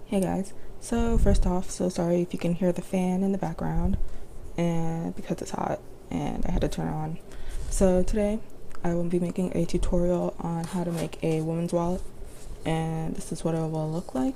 Hey guys, so first off, so sorry if you can hear the fan in the background and because it's hot and I had to turn it on. So today I will be making a tutorial on how to make a women's wallet, and this is what it will look like.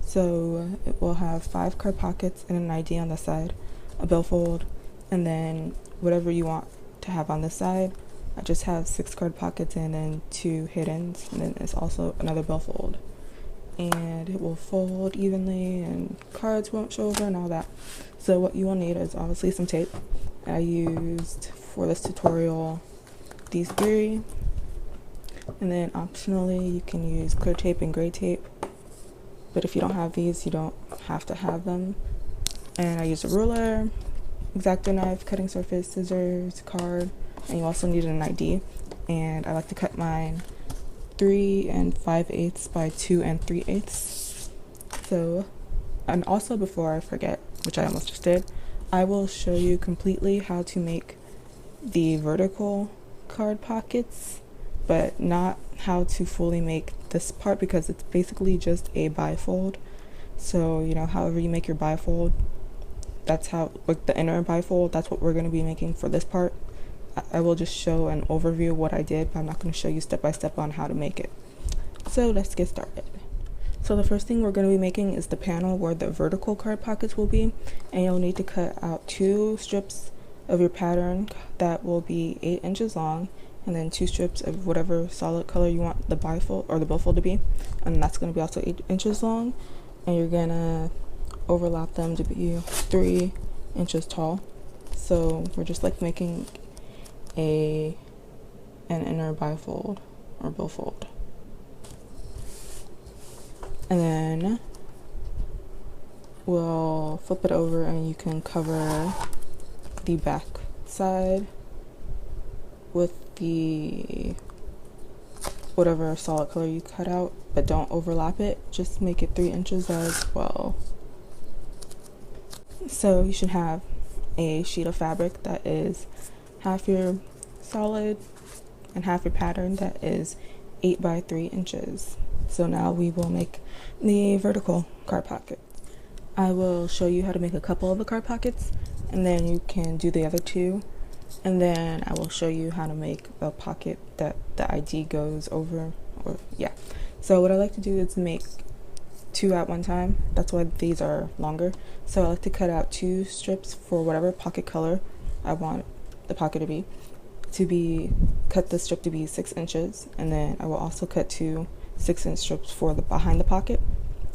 So it will have 5 card pockets and an ID on the side, a billfold, and then whatever you want to have on this side. I just have 6 card pockets and then 2 hiddens, and then it's also another billfold. And it will fold evenly and cards won't show over and all that. So what you will need is obviously some tape. I used for this tutorial these 3, and then optionally you can use clear tape and gray tape, but if you don't have these you don't have to have them. And I used a ruler, X-Acto knife, cutting surface, scissors, card, and you also need an ID, and I like to cut mine 3 5/8 by 2 3/8. So, and also before I forget, which I almost just did, I will show you completely how to make the vertical card pockets, but not how to fully make this part because it's basically just a bifold. So, however you make your bifold, that's how, like the inner bifold, that's what we're going to be making for this part. I will just show an overview of what I did, but I'm not going to show you step by step on how to make it. So let's get started. So the first thing we're going to be making is the panel where the vertical card pockets will be, and you'll need to cut out 2 strips of your pattern that will be 8 inches long, and then 2 strips of whatever solid color you want the bifold or the billfold to be, and that's going to be also 8 inches long, and you're going to overlap them to be 3 inches tall. So we're just like making an inner bifold or billfold. And then we'll flip it over and you can cover the back side with the whatever solid color you cut out, but don't overlap it, just make it 3 inches as well. So you should have a sheet of fabric that is half your solid and half your pattern that is 8 by 3 inches. So now we will make the vertical card pocket. I will show you how to make a couple of the card pockets, and then you can do the other 2, and then I will show you how to make a pocket that the ID goes over, or yeah. So what I like to do is make 2 at one time. That's why these are longer. So I like to cut out 2 strips for whatever pocket color I want the pocket to be, cut the strip to be 6 inches, and then I will also cut 2 6-inch strips for the behind the pocket.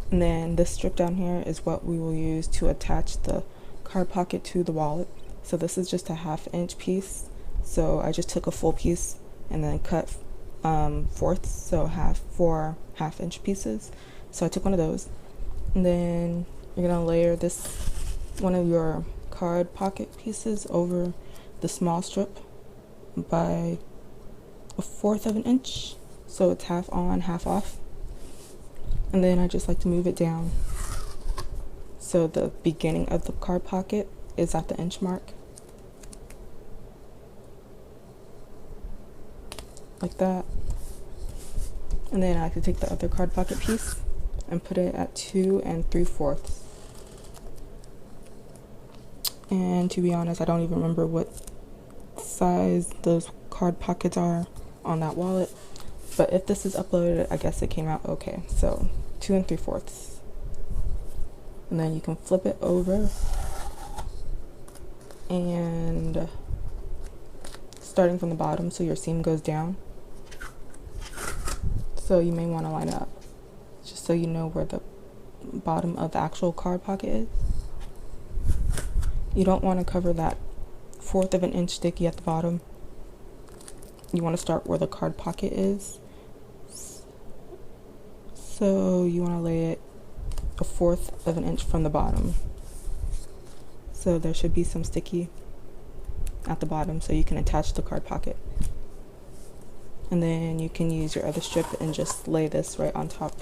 And then this strip down here is what we will use to attach the card pocket to the wallet. So this is just a 1/2-inch piece. So I just took a full piece and then cut fourths, so 4 1/2-inch pieces. So I took one of those, and then you're gonna layer this one of your card pocket pieces over the small strip by 1/4 of an inch, so it's half on, half off. And then I just like to move it down so the beginning of the card pocket is at the inch mark, like that. And then I could take the other card pocket piece and put it at 2 3/4. And to be honest, I don't even remember what size those card pockets are on that wallet, but if this is uploaded, I guess it came out okay. So 2 3/4, and then you can flip it over, and starting from the bottom, so your seam goes down. So you may want to line it up just so you know where the bottom of the actual card pocket is. You don't want to cover that 1/4 of an inch sticky at the bottom. You want to start where the card pocket is. So you want to lay it 1/4 of an inch from the bottom. So there should be some sticky at the bottom so you can attach the card pocket. And then you can use your other strip and just lay this right on top.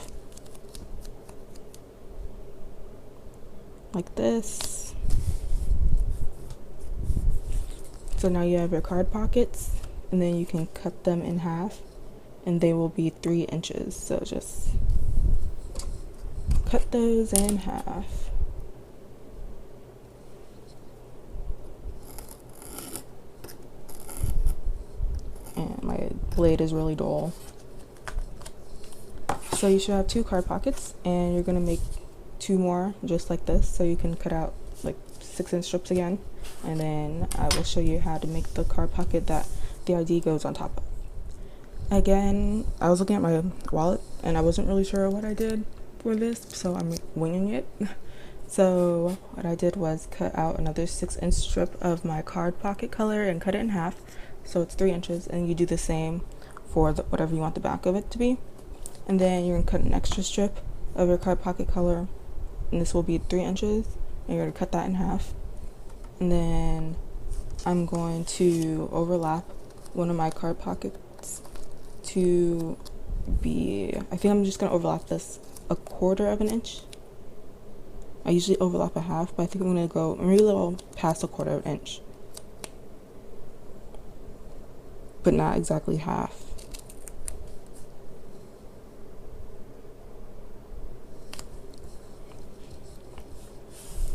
Like this. So now you have your card pockets, and then you can cut them in half, and they will be 3 inches. So just cut those in half. And my blade is really dull. So you should have 2 card pockets, and you're gonna make 2 more just like this, so you can cut out like 6-inch strips again. And then I will show you how to make the card pocket that the ID goes on top of. Again, I was looking at my wallet and I wasn't really sure what I did for this, so I'm winging it. So what I did was cut out another 6-inch strip of my card pocket color and cut it in half, so it's 3 inches, and you do the same for whatever you want the back of it to be. And then you're gonna cut an extra strip of your card pocket color, and this will be 3 inches, and you're gonna cut that in half. And then I'm going to overlap one of my card pockets to be, I think I'm just gonna overlap this 1/4 of an inch. I usually overlap a half, but I think I'm gonna go maybe a little past 1/4 of an inch, but not exactly half.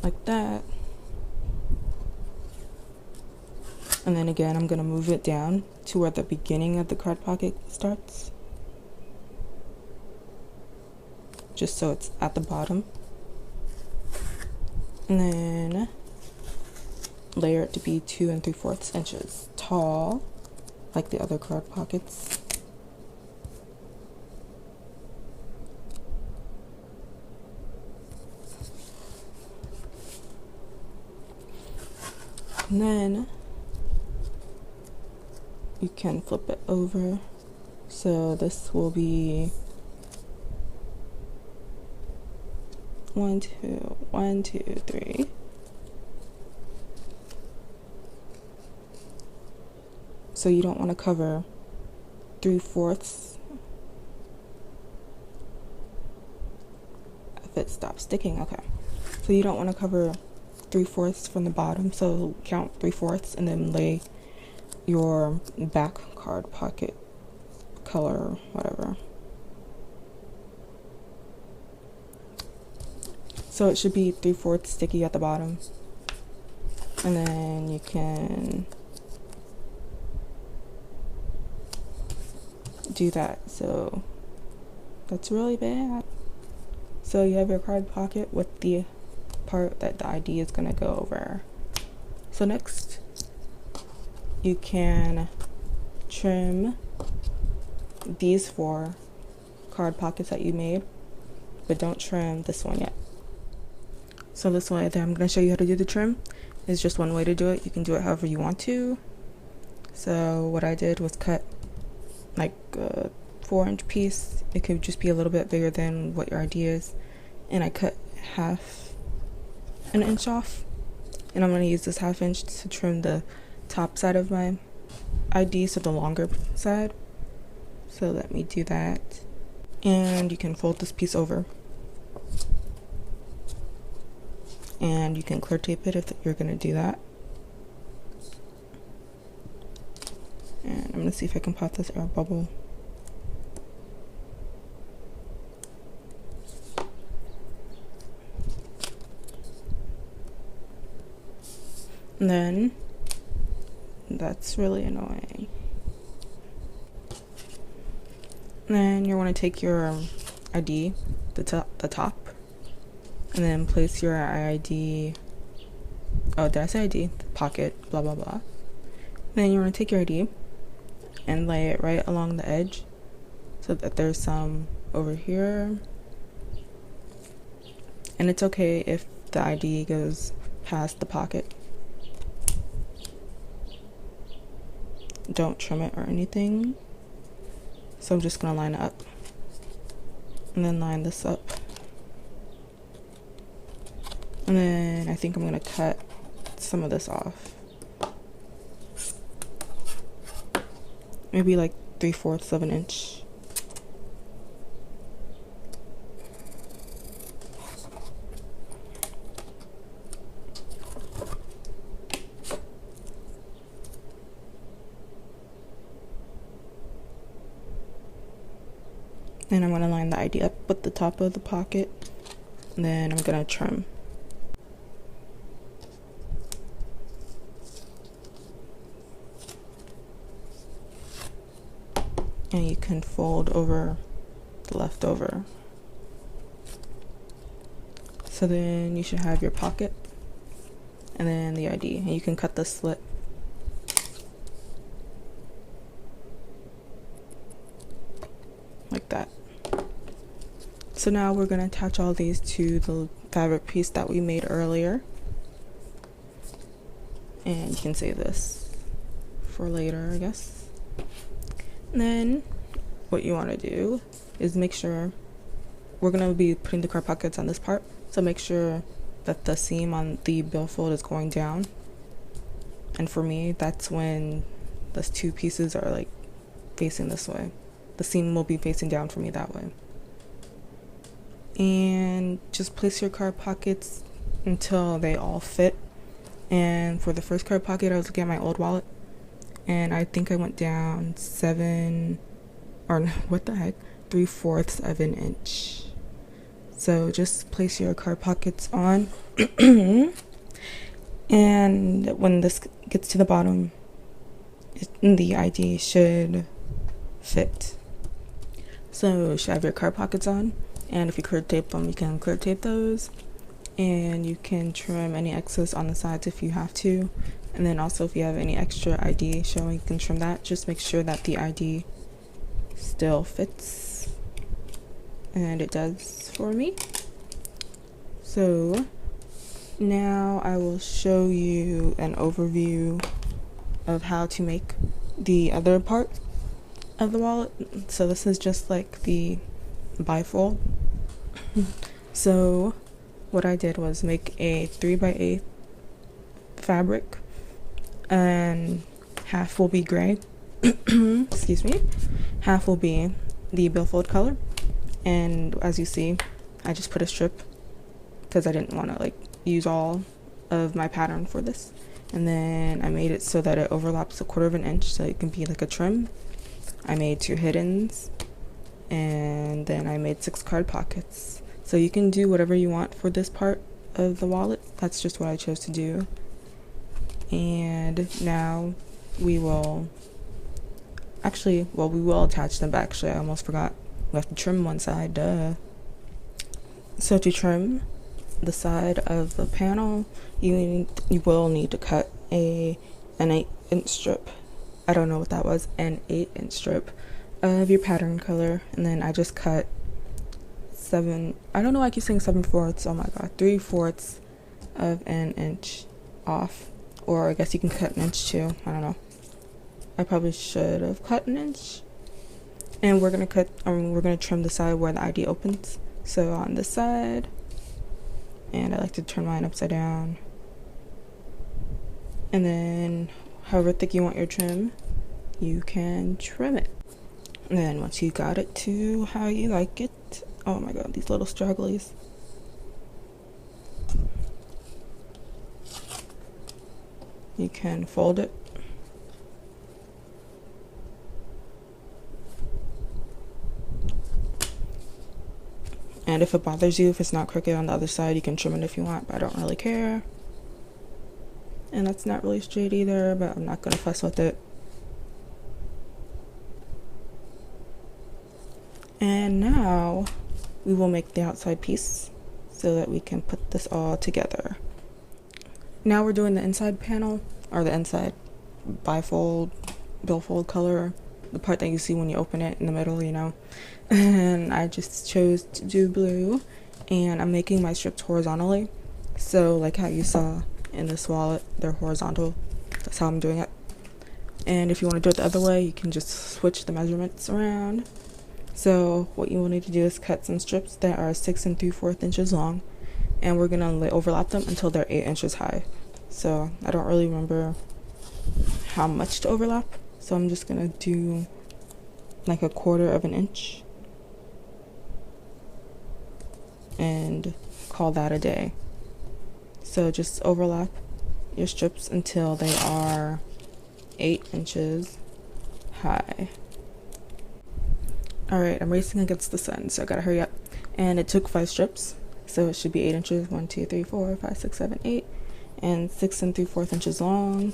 Like that. And then again, I'm gonna move it down to where the beginning of the card pocket starts, just so it's at the bottom. And then layer it to be 2 3/4 inches tall, like the other card pockets. And then you can flip it over, so this will be 1 2 3. So you don't want to cover 3/4 if it stops sticking. Okay, so you don't want to cover 3/4 from the bottom, so count 3/4 and then lay your back card pocket color, whatever. So it should be 3/4 sticky at the bottom, and then you can do that. So that's really bad. So you have your card pocket with the part that the ID is going to go over. So next you can trim these 4 card pockets that you made, but don't trim this one yet. So this way that I'm going to show you how to do the trim is just one way to do it. You can do it however you want to. So what I did was cut like a 4-inch piece. It could just be a little bit bigger than what your ID is, and I cut half an inch off, and I'm going to use this 1/2 inch to trim the top side of my ID, so the longer side. So let me do that. And you can fold this piece over, and you can clear tape it if you're going to do that. And I'm going to see if I can pop this air bubble. And then that's really annoying. And then you want to take your ID, the top, and then place your ID. Oh, did I say ID? The pocket, blah blah blah. And then you want to take your ID and lay it right along the edge, so that there's some over here. And it's okay if the ID goes past the pocket. Don't trim it or anything. So I'm just gonna line it up, and then line this up, and then I think I'm gonna cut some of this off, maybe like 3/4 of an inch. And I'm going to line the ID up with the top of the pocket And then I'm gonna trim. And you can fold over the leftover. So then you should have your pocket and then the ID, and you can cut the slit. Like that. So now we're going to attach all these to the fabric piece that we made earlier. And you can save this for later, I guess. And then what you want to do is make sure we're going to be putting the card pockets on this part. So make sure that the seam on the billfold is going down. And for me, that's when those two pieces are like facing this way. The seam will be facing down for me that way. And just place your card pockets until they all fit. And for the first card pocket, I was looking at my old wallet, and I think I went down 3/4 of an inch. So just place your card pockets on. And when this gets to the bottom, the ID should fit. So you should have your card pockets on, and if you clear tape them, you can clear tape those, and you can trim any excess on the sides if you have to. And then also if you have any extra ID showing, you can trim that. Just make sure that the ID still fits, and it does for me. So now I will show you an overview of how to make the other part of the wallet. So this is just like the bifold. So what I did was make a 3x8 fabric, and half will be gray. Excuse me. Half will be the billfold color, and as you see, I just put a strip because I didn't want to like use all of my pattern for this. And then I made it so that it overlaps 1/4 of an inch, so it can be like a trim. I made 2 hiddens, and then I made 6 card pockets. So you can do whatever you want for this part of the wallet. That's just what I chose to do. And now we will we will attach them, but actually I almost forgot. We have to trim one side, duh. So to trim the side of the panel, you will need to cut an 8-inch strip. I don't know what that was, an 8-inch strip of your pattern color. And then I just cut 7, I don't know why I keep saying 7/4, oh my god, 3/4 of an inch off. Or I guess you can cut an inch too, I don't know. I probably should have cut an inch. And we're gonna trim the side where the ID opens. So on this side, and I like to turn mine upside down. And then however thick you want your trim, you can trim it. And then once you got it to how you like it, oh my god, these little stragglies. You can fold it. And if it bothers you, if it's not crooked on the other side, you can trim it if you want, but I don't really care. And that's not really straight either, but I'm not gonna fuss with it. And now we will make the outside piece so that we can put this all together. Now we're doing the inside panel, or the inside bifold, billfold color, the part that you see when you open it in the middle, you know. And I just chose to do blue, and I'm making my strips horizontally. So like how you saw in this wallet, they're horizontal. That's how I'm doing it. And if you want to do it the other way, you can just switch the measurements around. So what you will need to do is cut some strips that are 6 3/4 inches long, and we're gonna overlap them until they're 8 inches high. So I don't really remember how much to overlap, so I'm just gonna do like 1/4 of an inch and call that a day. So just overlap your strips until they are 8 inches high. Alright, I'm racing against the sun, so I gotta hurry up. And it took 5 strips, So it should be 8 inches, 1, 2, 3, 4, 5, 6, 7, 8, and 6 3/4 inches long.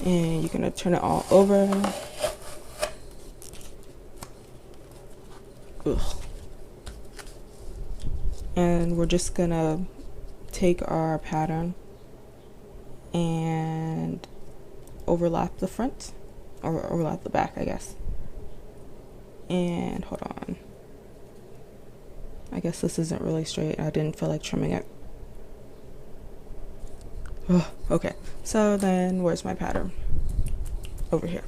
And you're gonna turn it all over. Ugh. And we're just gonna take our pattern and overlap the front, or overlap the back, I guess. And hold on, I guess this isn't really straight. I didn't feel like trimming it. Oh, okay, so then where's my pattern? Over here.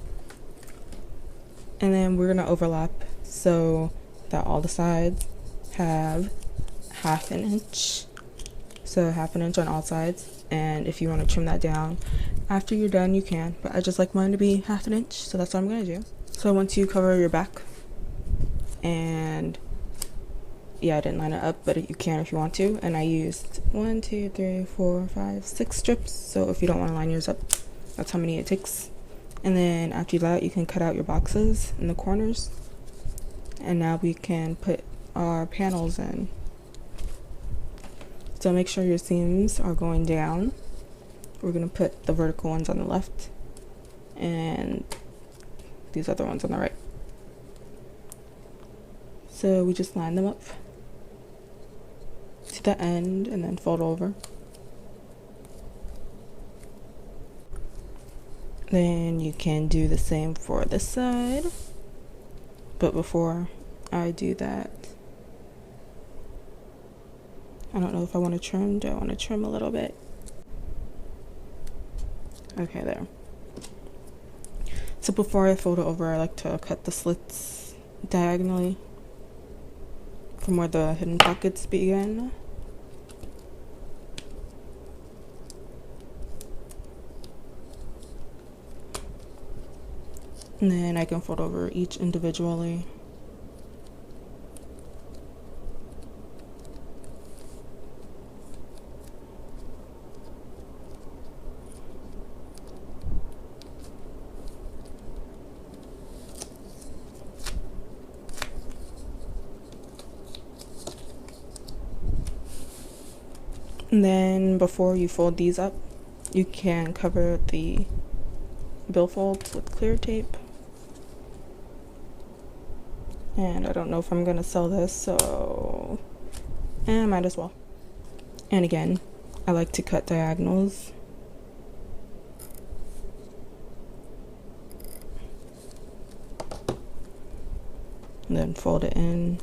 And then we're gonna overlap so that all the sides have 1/2 inch. So 1/2 inch on all sides. And if you want to trim that down after you're done, you can. But I just like mine to be 1/2 inch, so that's what I'm gonna do. So once you cover your back, and yeah, I didn't line it up, but you can if you want to. And I used 1, 2, 3, 4, 5, 6 strips. So if you don't want to line yours up, that's how many it takes. And then after that, you can cut out your boxes in the corners. And now we can put our panels in. So make sure your seams are going down. We're gonna put the vertical ones on the left and these other ones on the right. So we just line them up to the end and then fold over. Then you can do the same for this side. But before I do that, I don't know if I want to trim. Do I want to trim a little bit? Okay, there. So before I fold it over, I like to cut the slits diagonally from where the hidden pockets begin. And then I can fold over each individually. And then before you fold these up, you can cover the billfolds with clear tape. And I don't know if I'm gonna sell this, so I might as well. And again, I like to cut diagonals. And then fold it in.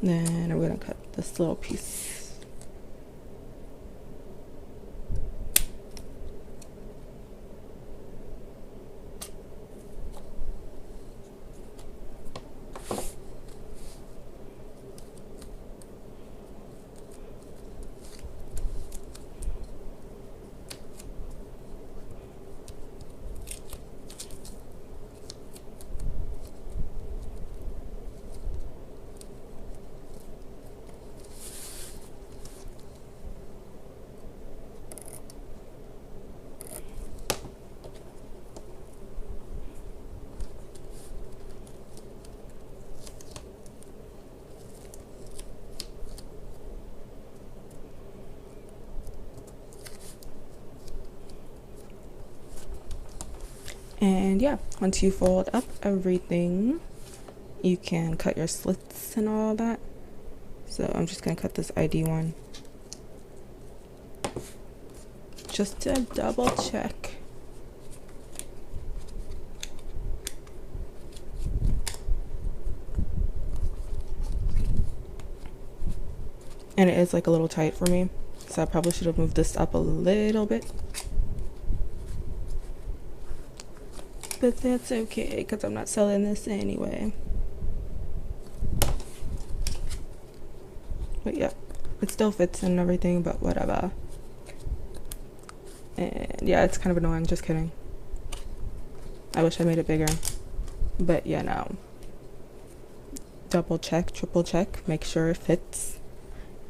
Then I'm gonna cut this little piece. And yeah, once you fold up everything, you can cut your slits and all that. So I'm just gonna cut this ID one just to double check. And it is like a little tight for me, so I probably should have moved this up a little bit. But that's okay, because I'm not selling this anyway. But yeah, it still fits and everything, but whatever. And yeah, it's kind of annoying, just kidding. I wish I made it bigger. But yeah, no. Double check, triple check, make sure it fits.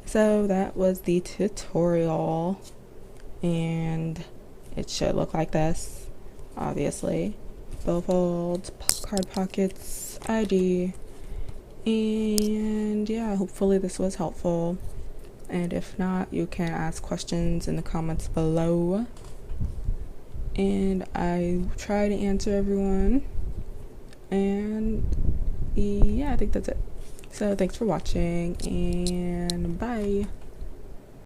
So that was the tutorial. And it should look like this, obviously. Bow folds, card pockets, ID, and yeah, hopefully this was helpful. And if not, you can ask questions in the comments below, and I try to answer everyone. And yeah, I think that's it. So thanks for watching, and bye.